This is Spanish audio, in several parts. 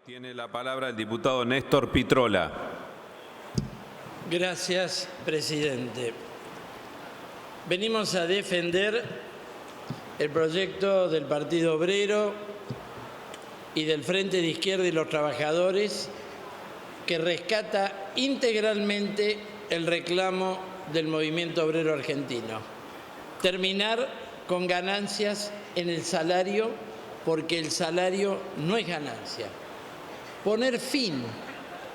Tiene la palabra el diputado Néstor Pitrola. Gracias, presidente. Venimos a defender el proyecto del Partido Obrero y del Frente de Izquierda y los Trabajadores, que rescata integralmente el reclamo del movimiento obrero argentino. Terminar con ganancias en el salario, porque el salario no es ganancia. Poner fin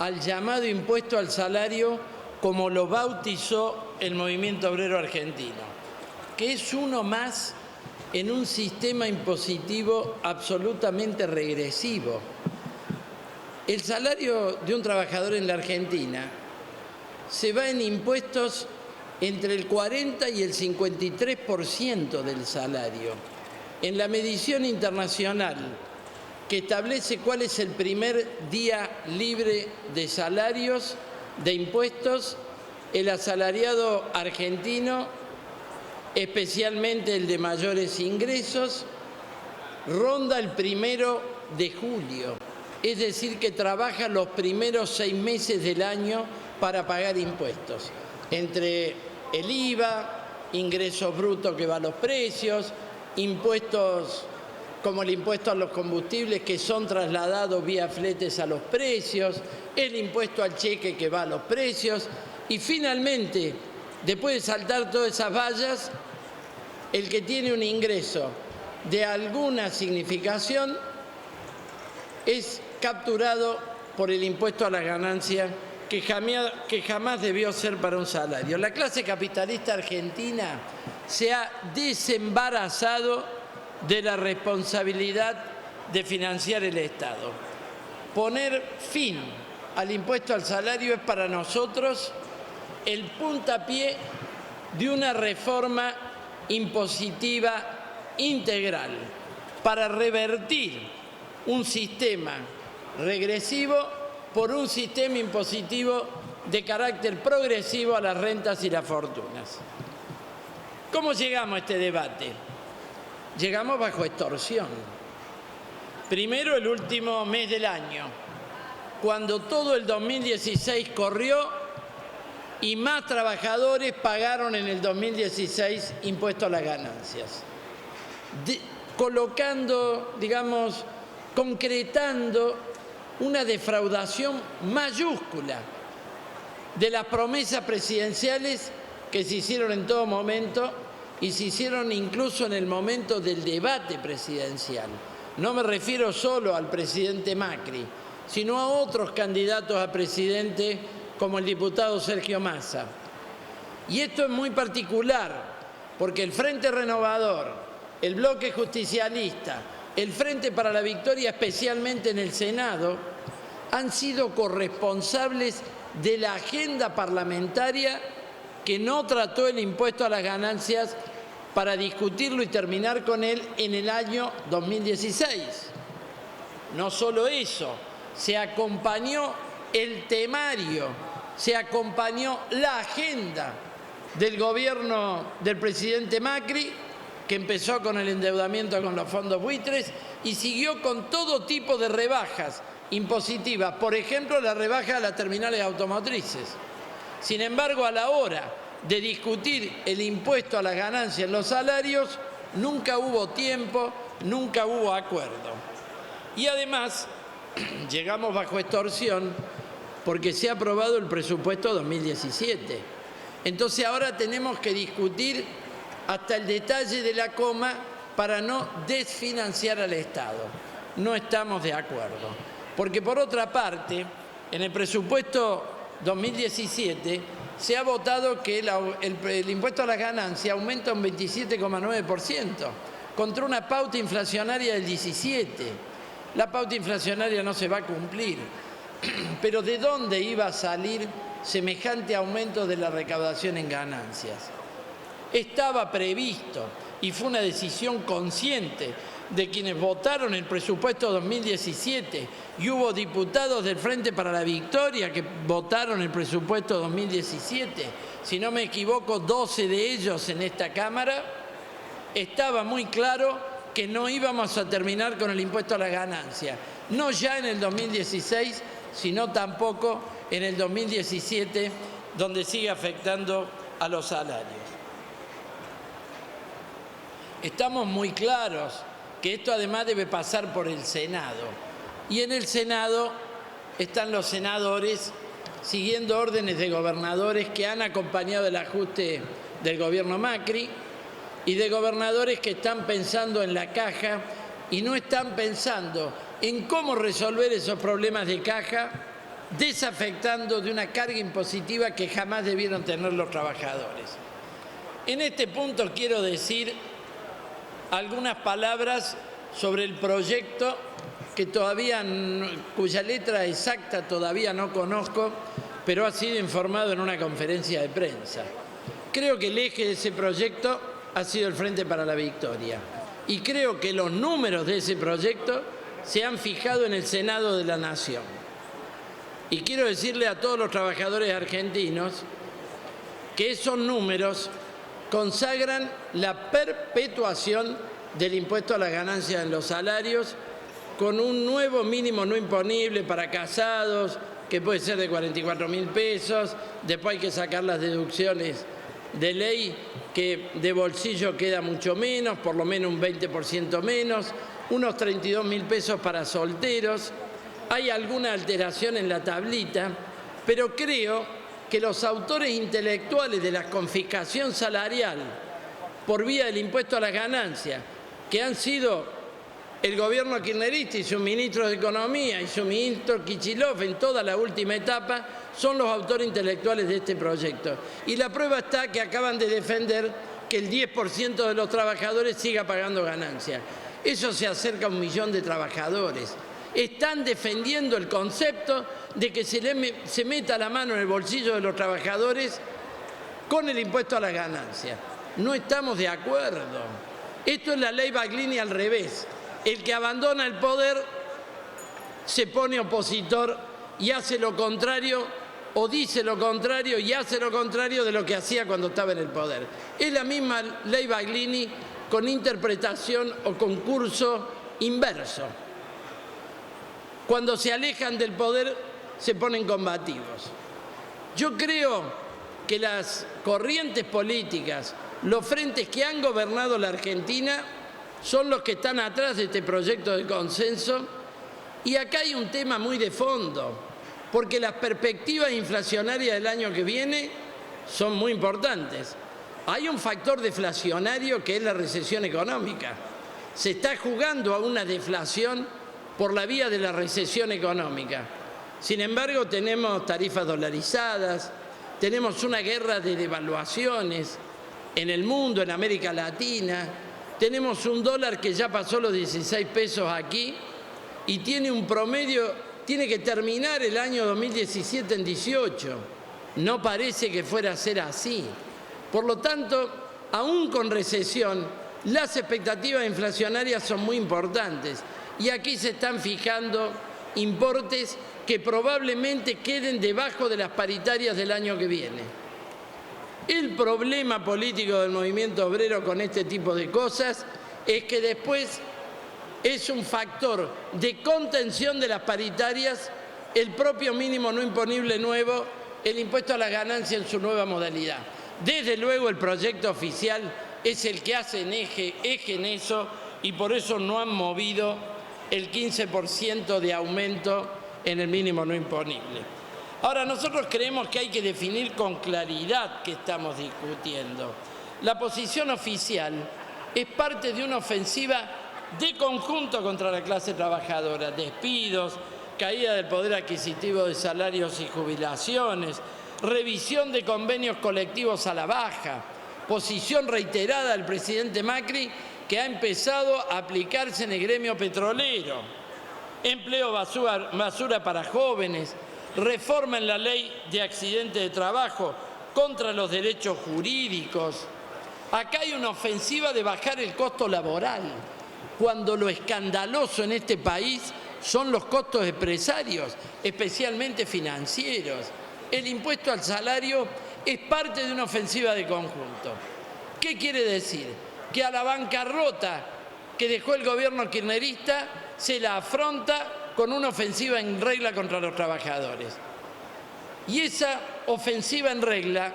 al llamado impuesto al salario, como lo bautizó el movimiento obrero argentino, que es uno más en un sistema impositivo absolutamente regresivo. El salario de un trabajador en la Argentina se va en impuestos entre el 40 y el 53% del salario. En la medición internacional que establece cuál es el primer día libre de salarios, de impuestos, el asalariado argentino, especialmente el de mayores ingresos, ronda el 1 de julio, es decir, que trabaja los primeros 6 meses del año para pagar impuestos, entre el IVA, ingresos brutos que va a los precios, impuestos como el impuesto a los combustibles que son trasladados vía fletes a los precios, el impuesto al cheque que va a los precios y finalmente, después de saltar todas esas vallas, el que tiene un ingreso de alguna significación es capturado por el impuesto a la ganancia que jamás debió ser para un salario. La clase capitalista argentina se ha desembarazado de la responsabilidad de financiar el Estado. Poner fin al impuesto al salario es para nosotros el puntapié de una reforma impositiva integral para revertir un sistema regresivo por un sistema impositivo de carácter progresivo a las rentas y las fortunas. ¿Cómo llegamos a este debate? Llegamos bajo extorsión. Primero, el último mes del año, cuando todo el 2016 corrió y más trabajadores pagaron en el 2016 impuesto a las ganancias, colocando, digamos, concretando una defraudación mayúscula de las promesas presidenciales que se hicieron en todo momento y se hicieron incluso en el momento del debate presidencial. No me refiero solo al presidente Macri, sino a otros candidatos a presidente como el diputado Sergio Massa. Y esto es muy particular porque el Frente Renovador, el Bloque Justicialista, el Frente para la Victoria, especialmente en el Senado, han sido corresponsables de la agenda parlamentaria que no trató el impuesto a las ganancias para discutirlo y terminar con él en el año 2016. No solo eso, se acompañó el temario, se acompañó la agenda del gobierno del presidente Macri, que empezó con el endeudamiento con los fondos buitres y siguió con todo tipo de rebajas impositivas, por ejemplo, la rebaja de las terminales automotrices. Sin embargo, a la hora de discutir el impuesto a las ganancias en los salarios, nunca hubo tiempo, nunca hubo acuerdo. Y además, llegamos bajo extorsión porque se ha aprobado el presupuesto 2017. Entonces ahora tenemos que discutir hasta el detalle de la coma para no desfinanciar al Estado. No estamos de acuerdo. Porque por otra parte, en el presupuesto 2017 se ha votado que el impuesto a las ganancias aumenta un 27,9%, contra una pauta inflacionaria del 17%. La pauta inflacionaria no se va a cumplir. Pero ¿de dónde iba a salir semejante aumento de la recaudación en ganancias? Estaba previsto y fue una decisión consciente de quienes votaron el presupuesto 2017 y hubo diputados del Frente para la Victoria que votaron el presupuesto 2017, si no me equivoco 12 de ellos en esta Cámara. Estaba muy claro que no íbamos a terminar con el impuesto a las ganancias, no ya en el 2016, sino tampoco en el 2017, donde sigue afectando a los salarios. Estamos muy claros que esto además debe pasar por el Senado. Y en el Senado están los senadores siguiendo órdenes de gobernadores que han acompañado el ajuste del gobierno Macri y de gobernadores que están pensando en la caja y no están pensando en cómo resolver esos problemas de caja, desafectando de una carga impositiva que jamás debieron tener los trabajadores. En este punto quiero decir algunas palabras sobre el proyecto cuya letra exacta todavía no conozco, pero ha sido informado en una conferencia de prensa. Creo que el eje de ese proyecto ha sido el Frente para la Victoria y creo que los números de ese proyecto se han fijado en el Senado de la Nación. Y quiero decirle a todos los trabajadores argentinos que esos números consagran la perpetuación del impuesto a las ganancias en los salarios con un nuevo mínimo no imponible para casados, que puede ser de 44.000 pesos, después hay que sacar las deducciones de ley, que de bolsillo queda mucho menos, por lo menos un 20% menos, unos 32.000 pesos para solteros. Hay alguna alteración en la tablita, pero creo que los autores intelectuales de la confiscación salarial por vía del impuesto a las ganancias, que han sido el gobierno kirchnerista y su ministro de Economía y su ministro Kicillof en toda la última etapa, son los autores intelectuales de este proyecto. Y la prueba está que acaban de defender que el 10% de los trabajadores siga pagando ganancias. Eso se acerca a 1 millón de trabajadores. Están defendiendo el concepto de que se meta la mano en el bolsillo de los trabajadores con el impuesto a las ganancias. No estamos de acuerdo. Esto es la ley Baglini al revés. El que abandona el poder se pone opositor y hace lo contrario, o dice lo contrario y hace lo contrario de lo que hacía cuando estaba en el poder. Es la misma ley Baglini con interpretación o concurso inverso. Cuando se alejan del poder se ponen combativos. Yo creo que las corrientes políticas, los frentes que han gobernado la Argentina, son los que están atrás de este proyecto de consenso. Y acá hay un tema muy de fondo, porque las perspectivas inflacionarias del año que viene son muy importantes. Hay un factor deflacionario que es la recesión económica. Se está jugando a una deflación por la vía de la recesión económica. Sin embargo, tenemos tarifas dolarizadas, tenemos una guerra de devaluaciones en el mundo, en América Latina. Tenemos un dólar que ya pasó los 16 pesos aquí y tiene un promedio, tiene que terminar el año 2017 en 18. No parece que fuera a ser así. Por lo tanto, aún con recesión, las expectativas inflacionarias son muy importantes y aquí se están fijando importes que probablemente queden debajo de las paritarias del año que viene. El problema político del movimiento obrero con este tipo de cosas es que después es un factor de contención de las paritarias el propio mínimo no imponible nuevo, el impuesto a las ganancias en su nueva modalidad. Desde luego el proyecto oficial es el que hace eje en eso y por eso no han movido el 15% de aumento en el mínimo no imponible. Ahora, nosotros creemos que hay que definir con claridad qué estamos discutiendo. La posición oficial es parte de una ofensiva de conjunto contra la clase trabajadora, despidos, caída del poder adquisitivo de salarios y jubilaciones, revisión de convenios colectivos a la baja, posición reiterada del presidente Macri que ha empezado a aplicarse en el gremio petrolero, empleo basura para jóvenes, reforma en la ley de accidentes de trabajo contra los derechos jurídicos. Acá hay una ofensiva de bajar el costo laboral, cuando lo escandaloso en este país son los costos empresarios, especialmente financieros. El impuesto al salario es parte de una ofensiva de conjunto. ¿Qué quiere decir? Que a la bancarrota que dejó el gobierno kirchnerista se la afronta con una ofensiva en regla contra los trabajadores. Y esa ofensiva en regla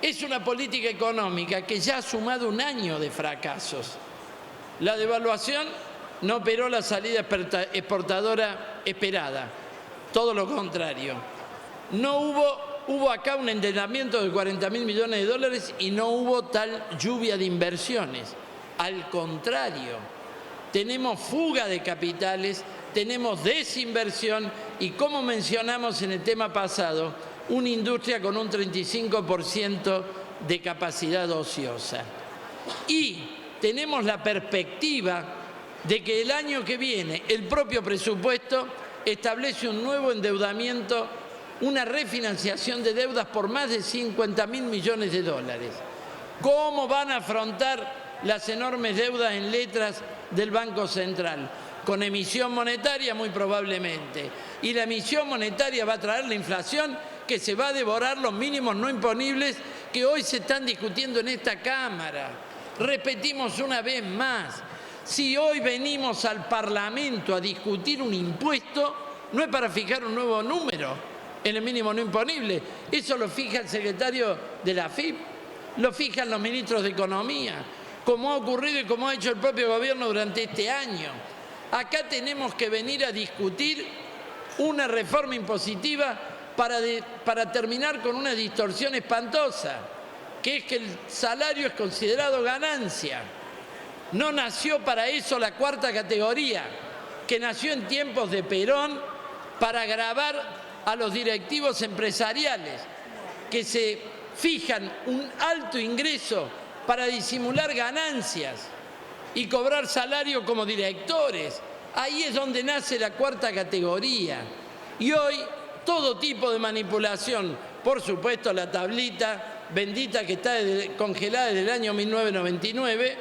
es una política económica que ya ha sumado un año de fracasos. La devaluación no operó la salida exportadora esperada, todo lo contrario. Hubo acá un endeudamiento de 40.000 millones de dólares y no hubo tal lluvia de inversiones. Al contrario, tenemos fuga de capitales, tenemos desinversión y, como mencionamos en el tema pasado, una industria con un 35% de capacidad ociosa. Y tenemos la perspectiva de que el año que viene el propio presupuesto establece un nuevo endeudamiento, una refinanciación de deudas por más de 50.000 millones de dólares. ¿Cómo van a afrontar las enormes deudas en letras del Banco Central? Con emisión monetaria, muy probablemente. Y la emisión monetaria va a traer la inflación que se va a devorar los mínimos no imponibles que hoy se están discutiendo en esta Cámara. Repetimos una vez más, si hoy venimos al Parlamento a discutir un impuesto, no es para fijar un nuevo número en el mínimo no imponible. Eso lo fija el secretario de la AFIP, lo fijan los ministros de Economía, como ha ocurrido y como ha hecho el propio gobierno durante este año. Acá tenemos que venir a discutir una reforma impositiva para terminar con una distorsión espantosa, que es que el salario es considerado ganancia. No nació para eso la cuarta categoría, que nació en tiempos de Perón para gravar a los directivos empresariales, que se fijan un alto ingreso para disimular ganancias y cobrar salario como directores. Ahí es donde nace la cuarta categoría. Y hoy todo tipo de manipulación, por supuesto la tablita bendita que está congelada desde el año 1999,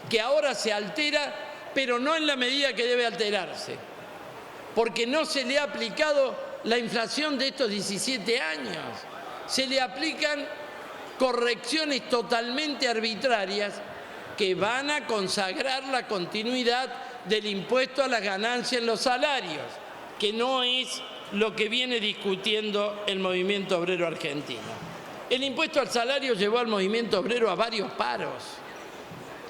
que ahora se altera, pero no en la medida que debe alterarse, porque no se le ha aplicado la inflación de estos 17 años. Se le aplican correcciones totalmente arbitrarias que van a consagrar la continuidad del impuesto a las ganancias en los salarios, que no es lo que viene discutiendo el movimiento obrero argentino. El impuesto al salario llevó al movimiento obrero a varios paros.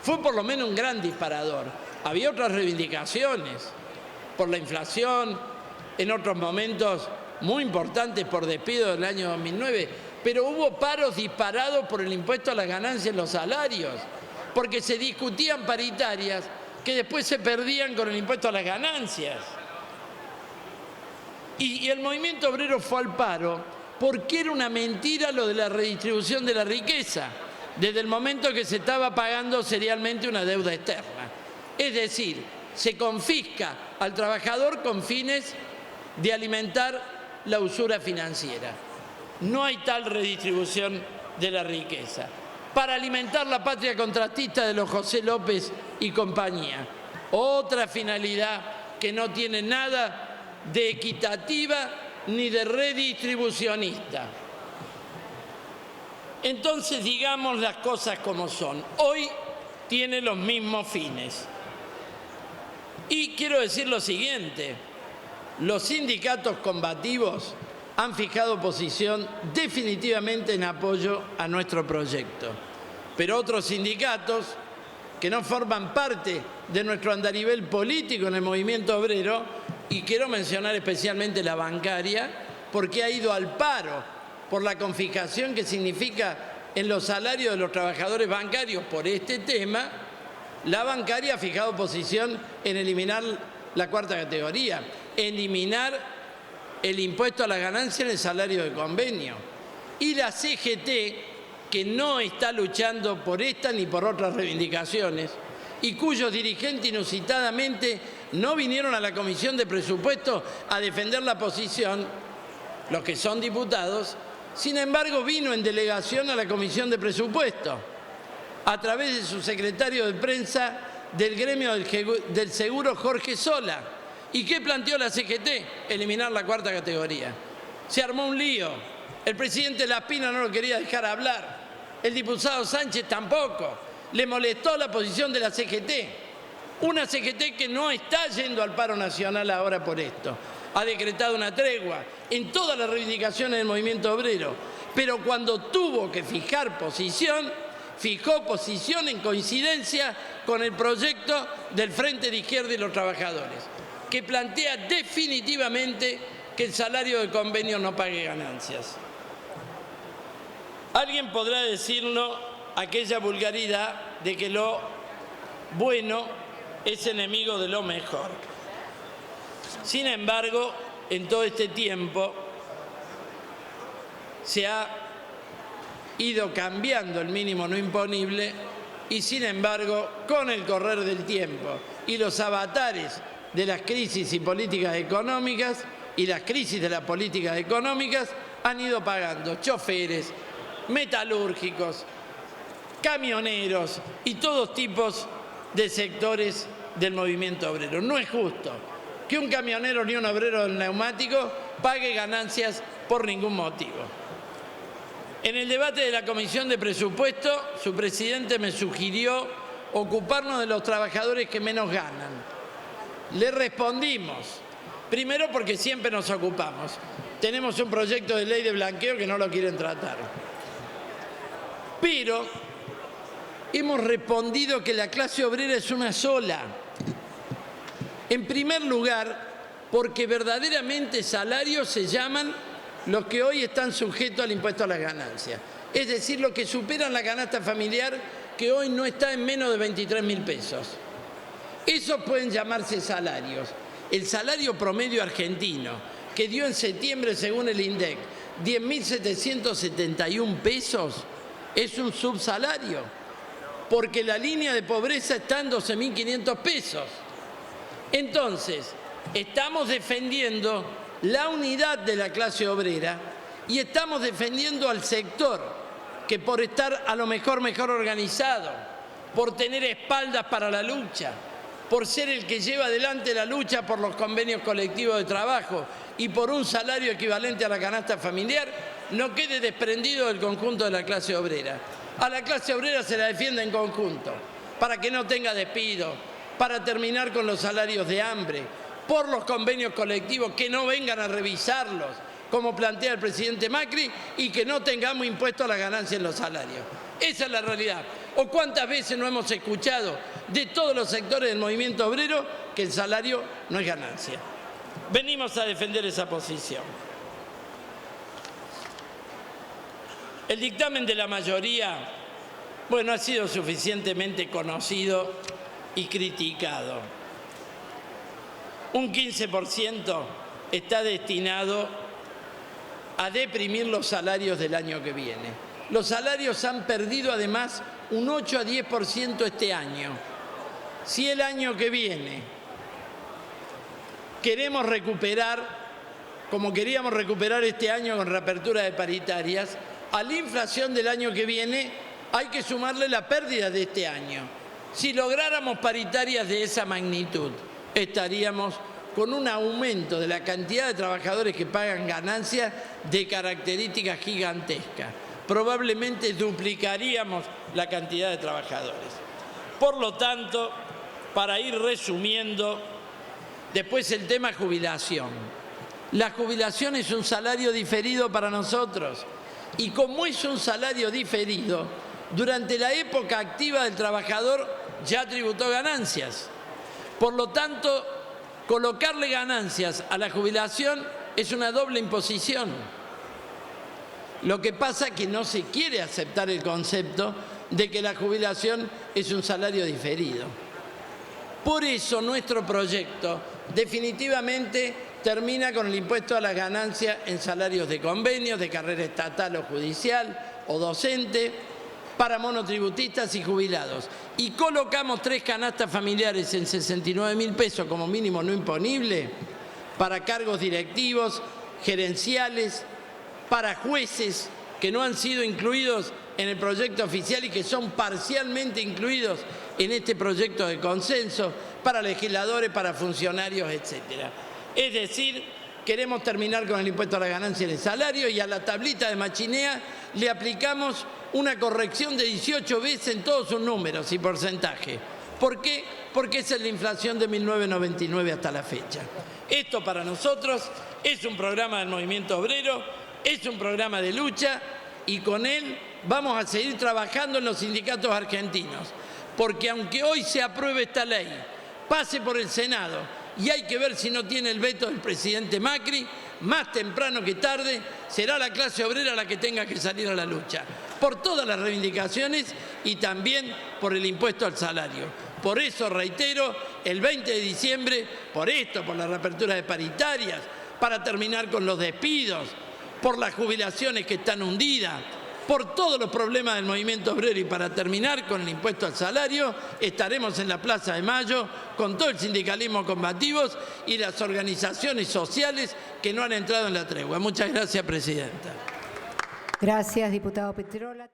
Fue por lo menos un gran disparador. Había otras reivindicaciones por la inflación, en otros momentos muy importantes por despido del año 2009, pero hubo paros disparados por el impuesto a las ganancias en los salarios, porque se discutían paritarias que después se perdían con el impuesto a las ganancias. Y el movimiento obrero fue al paro porque era una mentira lo de la redistribución de la riqueza, desde el momento que se estaba pagando serialmente una deuda externa. Es decir, se confisca al trabajador con fines de alimentar la usura financiera. No hay tal redistribución de la riqueza. Para alimentar la patria contratista de los José López y compañía. Otra finalidad que no tiene nada de equitativa ni de redistribucionista. Entonces, digamos las cosas como son. Hoy tiene los mismos fines. Y quiero decir lo siguiente, los sindicatos combativos han fijado posición definitivamente en apoyo a nuestro proyecto. Pero otros sindicatos que no forman parte de nuestro andarivel político en el movimiento obrero, y quiero mencionar especialmente la bancaria, porque ha ido al paro por la confiscación que significa en los salarios de los trabajadores bancarios por este tema, la bancaria ha fijado posición en eliminar la cuarta categoría, eliminar el impuesto a la ganancia en el salario de convenio. Y la CGT, que no está luchando por esta ni por otras reivindicaciones, y cuyos dirigentes inusitadamente no vinieron a la Comisión de Presupuestos a defender la posición, los que son diputados, sin embargo vino en delegación a la Comisión de Presupuestos, a través de su secretario de prensa del gremio del seguro, Jorge Sola. ¿Y qué planteó la CGT? Eliminar la cuarta categoría. Se armó un lío. El presidente Laspina no lo quería dejar hablar. El diputado Sánchez tampoco. Le molestó la posición de la CGT. Una CGT que no está yendo al paro nacional ahora por esto. Ha decretado una tregua en todas las reivindicaciones del movimiento obrero. Pero cuando tuvo que fijar posición, fijó posición en coincidencia con el proyecto del Frente de Izquierda y los Trabajadores, que plantea definitivamente que el salario de convenio no pague ganancias. Alguien podrá decirnos aquella vulgaridad de que lo bueno es enemigo de lo mejor. Sin embargo, en todo este tiempo se ha ido cambiando el mínimo no imponible y, sin embargo, con el correr del tiempo y los avatares de las crisis y políticas económicas y las crisis de las políticas económicas han ido pagando choferes, metalúrgicos, camioneros y todos tipos de sectores del movimiento obrero. No es justo que un camionero ni un obrero del neumático pague ganancias por ningún motivo. En el debate de la Comisión de Presupuesto, su presidente me sugirió ocuparnos de los trabajadores que menos ganan. Le respondimos, primero porque siempre nos ocupamos. Tenemos un proyecto de ley de blanqueo que no lo quieren tratar. Pero hemos respondido que la clase obrera es una sola. En primer lugar, porque verdaderamente salarios se llaman los que hoy están sujetos al impuesto a las ganancias. Es decir, los que superan la canasta familiar, que hoy no está en menos de 23.000 pesos. Esos pueden llamarse salarios. El salario promedio argentino, que dio en septiembre, según el INDEC, 10.771 pesos, es un subsalario, porque la línea de pobreza está en 12.500 pesos. Entonces, estamos defendiendo la unidad de la clase obrera y estamos defendiendo al sector que, por estar a lo mejor organizado, por tener espaldas para la lucha, por ser el que lleva adelante la lucha por los convenios colectivos de trabajo y por un salario equivalente a la canasta familiar, no quede desprendido del conjunto de la clase obrera. A la clase obrera se la defiende en conjunto, para que no tenga despido, para terminar con los salarios de hambre, por los convenios colectivos, que no vengan a revisarlos, como plantea el presidente Macri, y que no tengamos impuesto a la ganancia en los salarios. Esa es la realidad. ¿O cuántas veces no hemos escuchado de todos los sectores del movimiento obrero que el salario no es ganancia? Venimos a defender esa posición. El dictamen de la mayoría, bueno, ha sido suficientemente conocido y criticado. Un 15% está destinado a deprimir los salarios del año que viene. Los salarios han perdido además un 8 a 10% este año. Si el año que viene queremos recuperar, como queríamos recuperar este año con reapertura de paritarias, a la inflación del año que viene hay que sumarle la pérdida de este año. Si lográramos paritarias de esa magnitud, estaríamos con un aumento de la cantidad de trabajadores que pagan ganancias de características gigantescas. Probablemente duplicaríamos la cantidad de trabajadores. Por lo tanto, para ir resumiendo, después el tema jubilación. La jubilación es un salario diferido para nosotros. Y como es un salario diferido, durante la época activa del trabajador ya tributó ganancias. Por lo tanto, colocarle ganancias a la jubilación es una doble imposición. Lo que pasa es que no se quiere aceptar el concepto de que la jubilación es un salario diferido. Por eso nuestro proyecto definitivamente termina con el impuesto a la ganancia en salarios de convenios, de carrera estatal o judicial o docente, para monotributistas y jubilados. Y colocamos 3 canastas familiares en 69.000 pesos como mínimo no imponible para cargos directivos, gerenciales, para jueces que no han sido incluidos en el proyecto oficial y que son parcialmente incluidos en este proyecto de consenso, para legisladores, para funcionarios, etc. Es decir, queremos terminar con el impuesto a la ganancia en el salario y a la tablita de machinea le aplicamos una corrección de 18 veces en todos sus números y porcentajes. ¿Por qué? porque esa es la inflación de 1999 hasta la fecha. Esto para nosotros es un programa del movimiento obrero, es un programa de lucha y con él vamos a seguir trabajando en los sindicatos argentinos, porque aunque hoy se apruebe esta ley, pase por el Senado y hay que ver si no tiene el veto del presidente Macri, más temprano que tarde será la clase obrera la que tenga que salir a la lucha, por todas las reivindicaciones y también por el impuesto al salario. Por eso reitero, el 20 de diciembre, por esto, por la reapertura de paritarias, para terminar con los despidos, por las jubilaciones que están hundidas, por todos los problemas del movimiento obrero y para terminar con el impuesto al salario, estaremos en la Plaza de Mayo con todo el sindicalismo combativos y las organizaciones sociales que no han entrado en la tregua. Muchas gracias, presidenta. Gracias, diputado Pitrola.